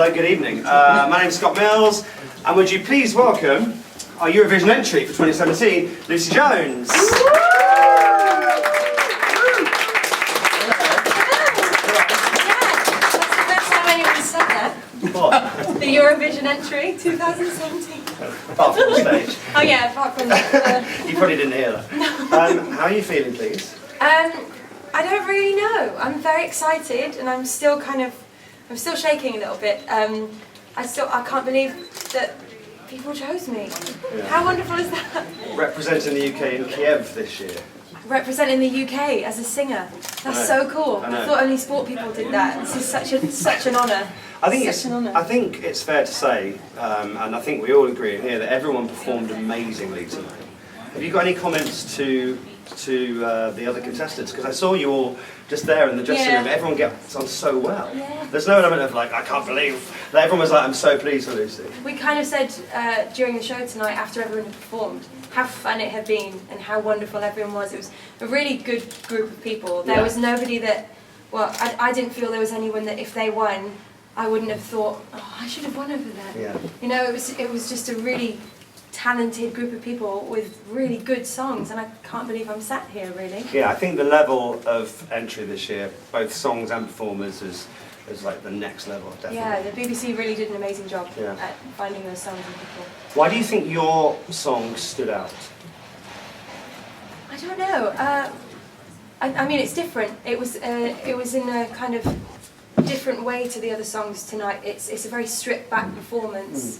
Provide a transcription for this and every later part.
Hello, good evening. My name's Scott Mills, and would you please welcome our Eurovision entry for 2017, Lucie Jones. That's the first time anyone said that. What? The Eurovision entry 2017. Apart from the stage. Oh yeah, apart from that. You probably didn't hear that. How are you feeling, please? I don't really know. I'm very excited, and I'm still shaking a little bit. I can't believe that people chose me. Yeah. How wonderful is that? Representing the UK in Kiev this year. Representing the UK as a singer. That's so cool. I thought only sport people did that. This is such an honour. I think it's fair to say, and I think we all agree in here, that everyone performed amazingly tonight. Have you got any comments to the other contestants? Because I saw you all just there in the dressing room. Everyone gets on so well. Yeah. There's no element of like, I can't believe. Like, everyone was like, I'm so pleased for Lucie. We kind of said during the show tonight, after everyone had performed, how fun it had been and how wonderful everyone was. It was a really good group of people. There was nobody that, well, I didn't feel there was anyone that if they won, I wouldn't have thought, oh, I should have won over there. Yeah. You know, it was just a really talented group of people with really good songs, and I can't believe I'm sat here, really. Yeah, I think the level of entry this year, both songs and performers, is like the next level, definitely. Yeah, the BBC really did an amazing job Yeah. at finding those songs and people. Why do you think your song stood out? I don't know. I mean, it's different. It was in a kind of different way to the other songs tonight. It's a very stripped back performance.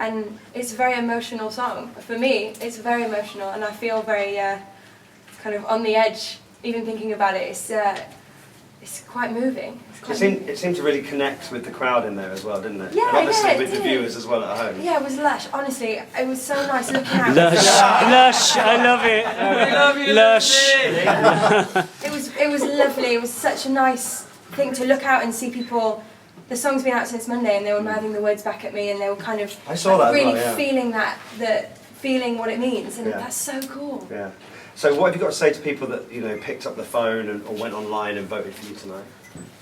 And it's a very emotional song. For me, it's very emotional, and I feel very kind of on the edge, even thinking about it. It's quite moving. It seemed to really connect with the crowd in there as well, didn't it? Yeah, and obviously yeah, it with the did. viewers as well at home. Yeah, it was lush. Honestly, it was so nice looking out. Lush, I love it. We love you, Lush. It was lovely. It was such a nice thing to look out and see people. The song's been out since Monday, and they were mouthing the words back at me, and they were kind of really feeling what it means, and that's so cool. Yeah. So what have you got to say to people that picked up the phone or went online and voted for you tonight?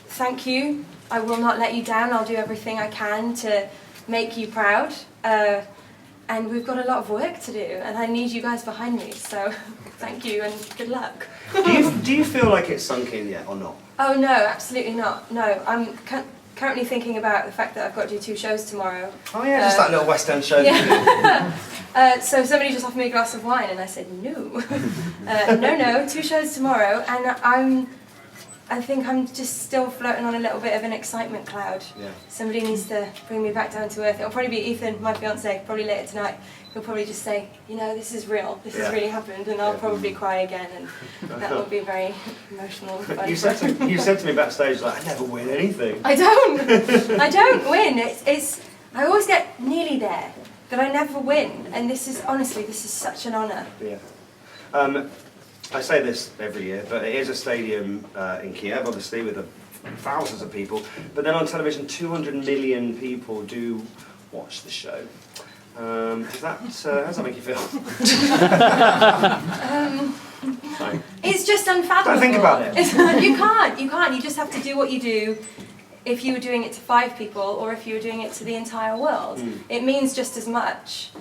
Thank you. I will not let you down. I'll do everything I can to make you proud. And we've got a lot of work to do, and I need you guys behind me. So thank you and good luck. Do you feel like it's sunk in yet or not? Oh no, absolutely not. No, I'm currently thinking about the fact that I've got to do 2 shows tomorrow. Oh yeah, just that little West End show. Yeah. So somebody just offered me a glass of wine, and I said no. No, 2 shows tomorrow, and I think I'm just still floating on a little bit of an excitement cloud. Yeah. Somebody needs to bring me back down to earth. It'll probably be Ethan, my fiance, probably later tonight. He'll probably just say, this is real, this has really happened, and I'll probably cry again, and that will be very emotional and fun. You said to me backstage, like, I never win anything. I don't win. I always get nearly there, but I never win, and this is such an honour. Yeah. I say this every year, but it is a stadium in Kiev, obviously, with thousands of people. But then on television, 200 million people do watch the show. How does that make you feel? It's just unfathomable. Don't think about it. You can't. You just have to do what you do. If you were doing it to 5 people, or if you were doing it to the entire world, it means just as much.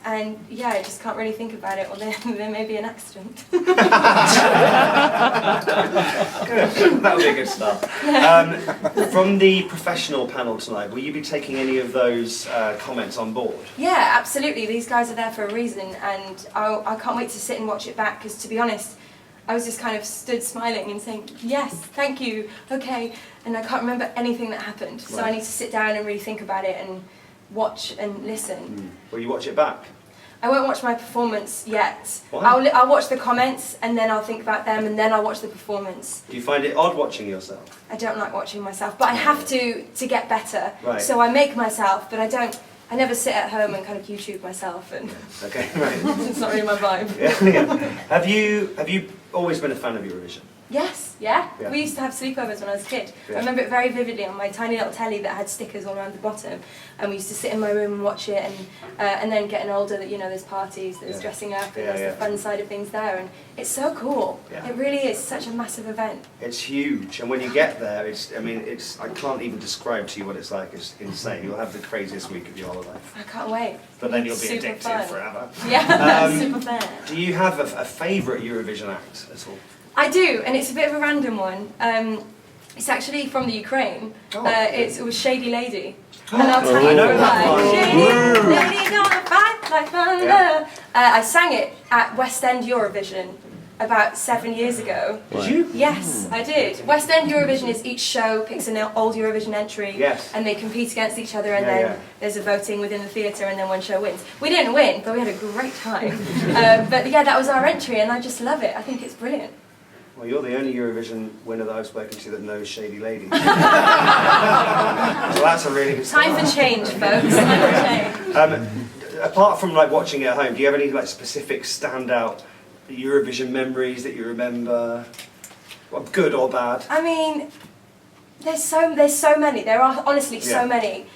And yeah, I just can't really think about it, or there may be an accident. Good. That would be a good start. From the professional panel tonight, will you be taking any of those comments on board? Yeah, absolutely. These guys are there for a reason, and I can't wait to sit and watch it back, because to be honest, I was just kind of stood smiling and saying, yes, thank you, okay, and I can't remember anything that happened, so I need to sit down and really think about it and watch and listen. Will you watch it back? I won't watch my performance yet. Why? I'll watch the comments, and then I'll think about them, and then I'll watch the performance. Do you find it odd watching yourself? I don't like watching myself, but I have to get better. Right. So I make myself, but I never sit at home and kind of YouTube myself, and Okay, right. it's not really my vibe. Yeah. Have you always been a fan of Eurovision? Yes, yeah. Yeah. We used to have sleepovers when I was a kid. Yeah. I remember it very vividly on my tiny little telly that had stickers all around the bottom, and we used to sit in my room and watch it. And then getting older, that there's parties, there's Yeah. dressing up, and Yeah, there's yeah. the fun side of things there, and it's so cool. Yeah. It really is such a massive event. It's huge, and when you get there, I can't even describe to you what it's like. It's insane. You'll have the craziest week of your whole life. I can't wait. But then you'll It's be super addicted fun. forever. Yeah, super fun. Do you have a favourite Eurovision act at all? I do, and it's a bit of a random one. It's actually from the Ukraine. Oh. It was Shady Lady. And I'll tell you I know why. that one. Shady Lady, gonna fight like thunder. Yeah. I sang it at West End Eurovision about 7 years ago. Did you? Yes, I did. West End Eurovision is each show picks an old Eurovision entry, Yes. and they compete against each other, and Yeah, then yeah. there's a voting within the theatre, and then one show wins. We didn't win, but we had a great time. But yeah, that was our entry, and I just love it. I think it's brilliant. Well, you're the only Eurovision winner that I've spoken to that knows Shady Lady. So that's a really good Time for change, folks. Time for change. Apart from watching it at home, do you have any specific standout Eurovision memories that you remember? Well, good or bad? I mean, there's so many. There are honestly so Yeah. many.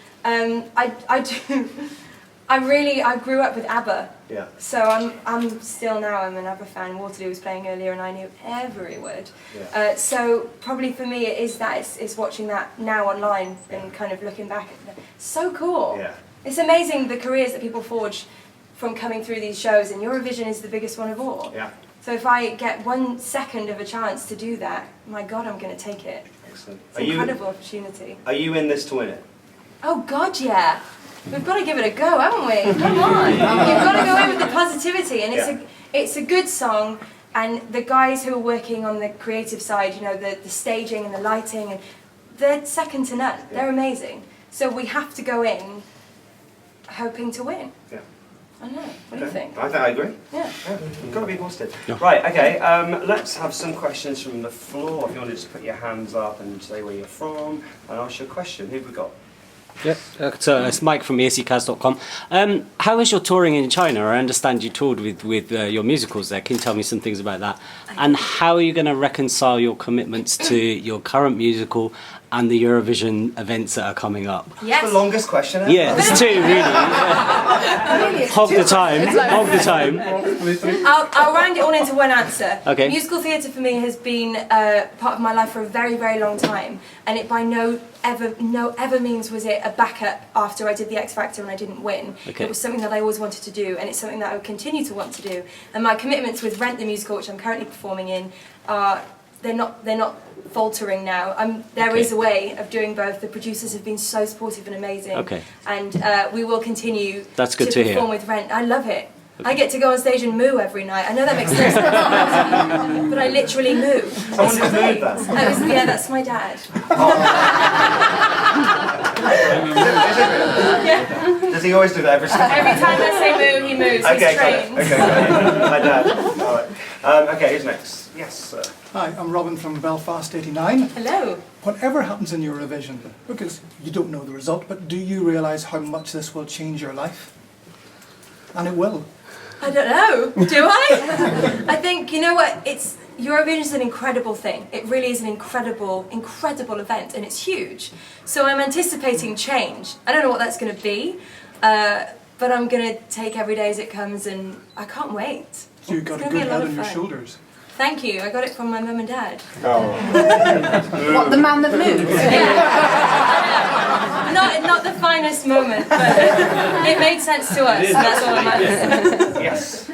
I grew up with ABBA. Yeah. So I'm an ABBA fan. Waterloo was playing earlier, and I knew every word. Yeah. So probably for me, it is that it's watching that now online and kind of looking back at it. So cool. Yeah. It's amazing the careers that people forge from coming through these shows, and Eurovision is the biggest one of all. Yeah. So if I get 1 second of a chance to do that, my God, I'm going to take it. Excellent. It's an incredible opportunity. Are you in this to win it? Oh God, yeah. We've got to give it a go, haven't we? Come on. You've got to go in with the positivity, and it's a good song. And the guys who are working on the creative side, the staging and the lighting, and they're second to none. They're amazing. So we have to go in hoping to win. Yeah. I don't know. What do you think? I think I agree. Yeah. You've got to be positive. Right, okay, let's have some questions from the floor. If you want to just put your hands up and say where you're from and ask your question. Who've we got? Yeah, so it's Mike from ESCKAZ.com. How is your touring in China? I understand you toured with your musicals there. Can you tell me some things about that? And how are you going to reconcile your commitments to your current musical and the Eurovision events that are coming up? Yes. The longest question ever. Yeah, it's two, really. Hog the time. Hog the time. I'll round it all into one answer. Okay. Musical theatre for me has been part of my life for a very, very long time, and it by no ever means was it a backup after I did the X Factor and I didn't win. Okay. It was something that I always wanted to do, and it's something that I would continue to want to do. And my commitments with Rent the Musical, which I'm currently performing in, they're not faltering now. There is a way of doing both. The producers have been so supportive and amazing. Okay. And we will continue That's good to hear. perform with Rent. I love it. I get to go on stage and moo every night. I know that makes no sense, but I literally moo. Someone just moved that. Yeah, that's my dad. Yeah. Does he always do that every single Every time I say moo, he moves. Okay, He's got it. trained. Okay, got it. My dad. All right. Okay, who's next? Yes, sir. Hi, I'm Robin from Belfast 89. Hello. Whatever happens in Eurovision, because you don't know the result, but do you realise how much this will change your life? And it will. I don't know. Do I? I think, you know what, Eurovision is an incredible thing. It really is an incredible, incredible event, and it's huge. So I'm anticipating change. I don't know what that's going to be, but I'm going to take every day as it comes, and I can't wait. So you've got It's a gonna be good a lot head of on your fun. shoulders. Thank you. I got it from my mum and dad. What, the man that moves? Not the finest moment, but it made sense to us, and that's all that matters. Yes.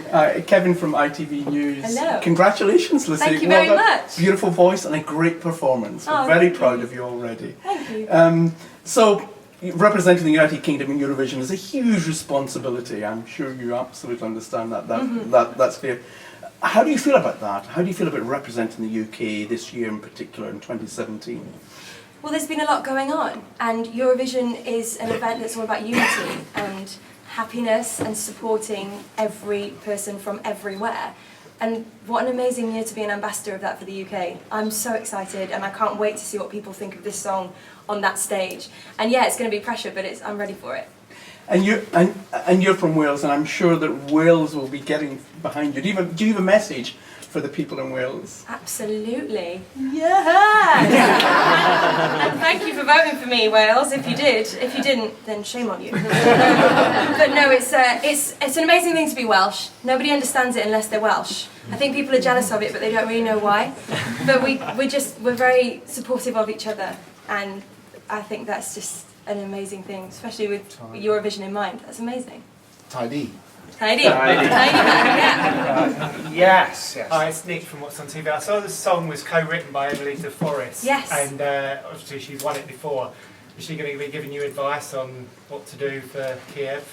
Kevin from ITV News. Hello. Congratulations, Lucie. Thank you Well very done. much. Beautiful voice and a great performance. Oh, We're very thank proud you. of you already. Thank you. So, representing the United Kingdom in Eurovision is a huge responsibility. I'm sure you absolutely understand that. That's fair. How do you feel about that? How do you feel about representing the UK this year in particular, in 2017? Well, there's been a lot going on, and Eurovision is an event that's all about unity and happiness and supporting every person from everywhere. And what an amazing year to be an ambassador of that for the UK. I'm so excited, and I can't wait to see what people think of this song on that stage. And yeah, it's going to be pressure, but I'm ready for it. And you're from Wales, and I'm sure that Wales will be getting behind you. Do you have a message for the people in Wales? Absolutely. Yes! And thank you for voting for me, Wales, if you did. If you didn't, then shame on you. But no, it's an amazing thing to be Welsh. Nobody understands it unless they're Welsh. I think people are jealous of it, but they don't really know why. But we're very supportive of each other, and I think that's just an amazing thing, especially with Eurovision in mind. That's amazing. Tidy. Tidy. Yeah. Yes, yes. Hi, it's Nick from What's on TV. I saw the song was co-written by Emily de Forest. Yes. And obviously she's won it before. Is she going to be giving you advice on what to do for Kiev?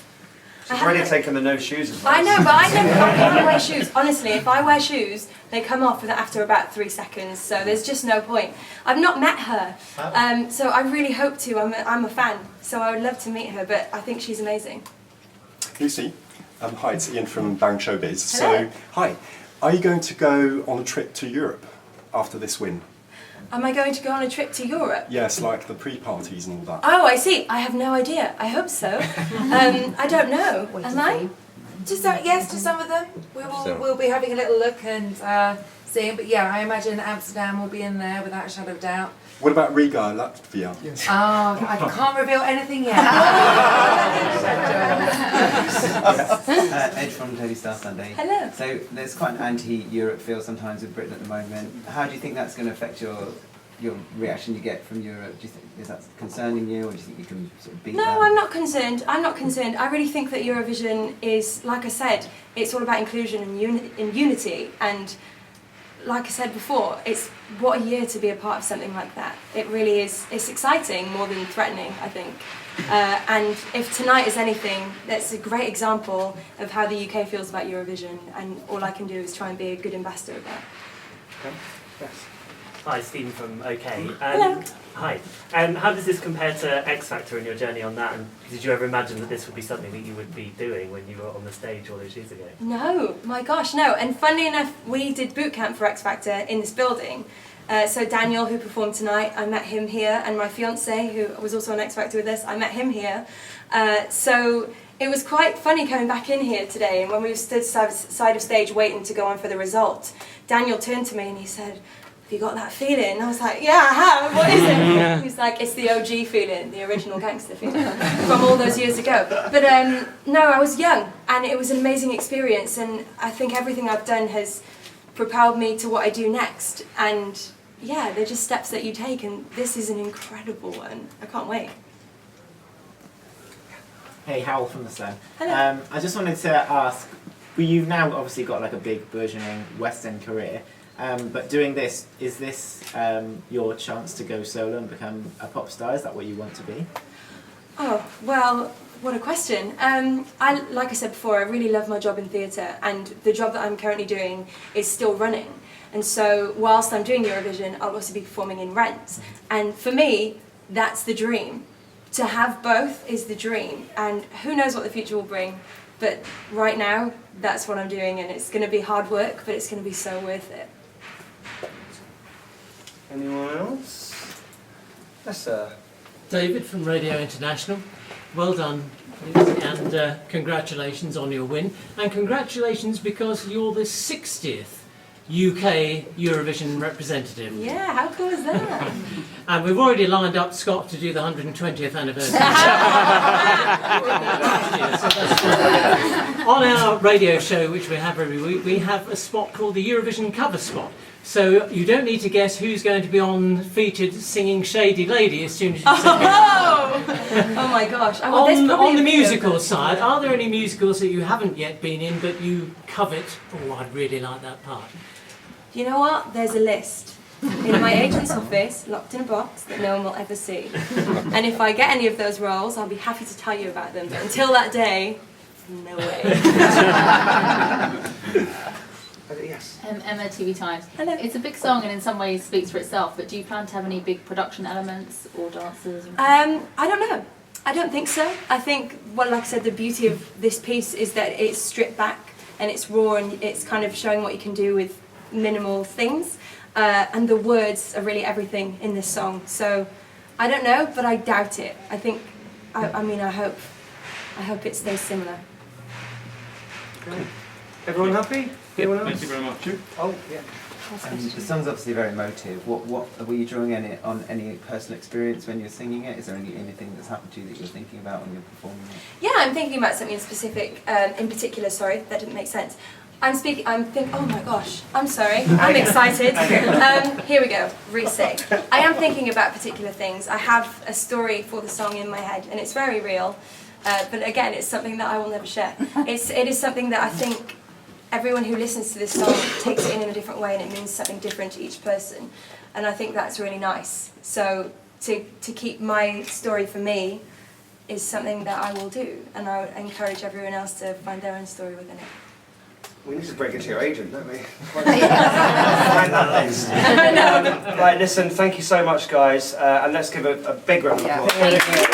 She's already taken the no shoes advice. I know, but I can't wear shoes. Honestly, if I wear shoes, they come off after about 3 seconds, so there's just no point. I've not met her, so I really hope to. I'm a fan, so I would love to meet her, but I think she's amazing. Lucy, hi, it's Ian from Bang Showbiz. Hello. So, hi, are you going to go on a trip to Europe after this win? Am I going to go on a trip to Europe? Yes, like the pre-parties and all that. Oh, I see. I have no idea. I hope so. I don't know. Am I? Yes, to some of them. We'll be having a little look and seeing. But yeah, I imagine Amsterdam will be in there without a shadow of doubt. What about Riga, Latvia? Oh, I can't reveal anything yet. Ed from Daily Star Sunday. Hello. So there's quite an anti-Europe feel sometimes with Britain at the moment. How do you think that's going to affect your reaction you get from Europe? Do you think is that concerning you, or do you think you can sort of beat that? No, I'm not concerned. I'm not concerned. I really think that Eurovision is, like I said, it's all about inclusion and unity. And like I said before, it's what a year to be a part of something like that. It really is. It's exciting more than threatening, I think. And if tonight is anything, that's a great example of how the UK feels about Eurovision. And all I can do is try and be a good ambassador of that. Okay. Yes. Hi, Stephen from OK. Hello. Hi. How does this compare to X Factor and your journey on that? And did you ever imagine that this would be something that you would be doing when you were on the stage all those years ago? No, my gosh, no. And funnily enough, we did boot camp for X Factor in this building. So Daniel, who performed tonight, I met him here, and my fiance, who was also on X Factor with us, I met him here. So it was quite funny coming back in here today, and when we stood side of stage waiting to go on for the result, Daniel turned to me and he said, "Have you got that feeling?" And I was like, "Yeah, I have. What is it?" He's like, "It's the OG feeling, the original gangster feeling from all those years ago." But no, I was young, and it was an amazing experience, and I think everything I've done has propelled me to what I do next. And yeah, they're just steps that you take, and this is an incredible one. I can't wait. Hey, Howell from The Sun. Hello. I just wanted to ask, you've now obviously got like a big burgeoning West End career, but doing this, is this your chance to go solo and become a pop star? Is that what you want to be? Oh, well, what a question. Like I said before, I really love my job in theatre, and the job that I'm currently doing is still running. And so whilst I'm doing Eurovision, I'll also be performing in Rent. And for me, that's the dream. To have both is the dream, and who knows what the future will bring. But right now, that's what I'm doing, and it's going to be hard work, but it's going to be so worth it. Anyone else? Yes, sir. David from Radio International. Well done, and congratulations on your win. And congratulations because you're the 60th UK Eurovision representative. Yeah, how cool is that? And we've already lined up Scott to do the 120th anniversary. On our radio show, which we have every week, we have a spot called the Eurovision cover spot. So you don't need to guess who's going to be on featured singing Shady Lady as soon as you sing it. Oh my gosh. On the musical side, are there any musicals that you haven't yet been in but you covet? Oh, I'd really like that part. You know what? There's a list in my agent's office, locked in a box that no one will ever see. And if I get any of those roles, I'll be happy to tell you about them. But until that day, no way. Yes. Emma, TV Times. Hello. It's a big song and in some ways speaks for itself, but do you plan to have any big production elements or dancers? I don't know. I don't think so. I think, well, like I said, the beauty of this piece is that it's stripped back and it's raw and it's kind of showing what you can do with minimal things. And the words are really everything in this song. So I don't know, but I doubt it. I think, I mean, I hope it stays similar. Great. Everyone happy? Anyone else? Thank you very much. Oh, yeah. The song's obviously very emotive. What were you drawing on any personal experience when you're singing it? Is there anything that's happened to you that you're thinking about when you're performing it? Yeah, I'm thinking about something in particular. Sorry, that didn't make sense. Oh my gosh, I'm sorry. I'm excited. Here we go. Re-say. I am thinking about particular things. I have a story for the song in my head, and it's very real. But again, it's something that I will never share. It is something that I think everyone who listens to this song takes it in a different way, and it means something different to each person. And I think that's really nice. So to keep my story for me is something that I will do, and I would encourage everyone else to find their own story within it. We need to break into your agent, don't we? Find that list. Right, listen, thank you so much, guys. And let's give a big round of applause. Thank you.